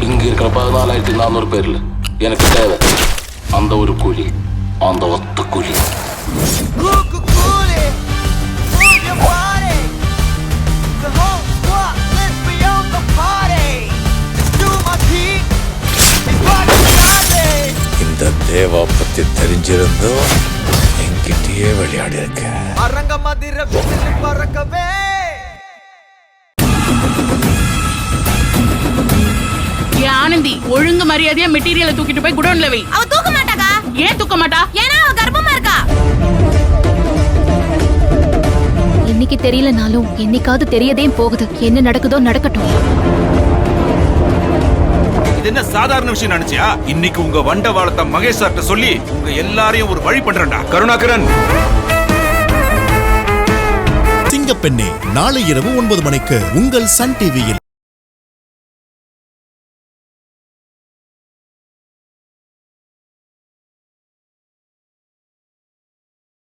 இங்க இருக்கிற 14,400 பேர்ல எனக்கு தேவை அந்த ஒரு கூலி, அந்த ஒத்த கூலி. இந்த தேவா பத்தி தெரிஞ்சிருந்தோ என்கிட்டயே விளையாடி இருக்க. அரங்க மதிர பறக்கவே. ஆனந்தி, ஒழுங்கு மரியாதையா மெட்டீரியலை தூக்கிட்டு போய் குடோன்ல வை. அவ தூக்க மாட்டாக்கா. ஏன் தூக்க மாட்டா? ஏன்னா அவ கர்ப்பமா இருக்கா. இன்னைக்கு தெரியலனாலும் என்னைக்காவது தெரியதே போகுது. என்ன நடக்குதோ நடக்கட்டும். இது என்ன சாதாரண விஷயம் நினைச்சியா? இன்னைக்கு உங்க வண்டவாளத்தை மகேஷ் சார்ட்ட சொல்லி உங்க எல்லாரையும் ஒரு வழி பண்றேன்டா. கருணாகரன். சிங்கப்பெண்ணே நாளை இரவு 9 மணிக்கு உங்கள் சன் டிவியில்.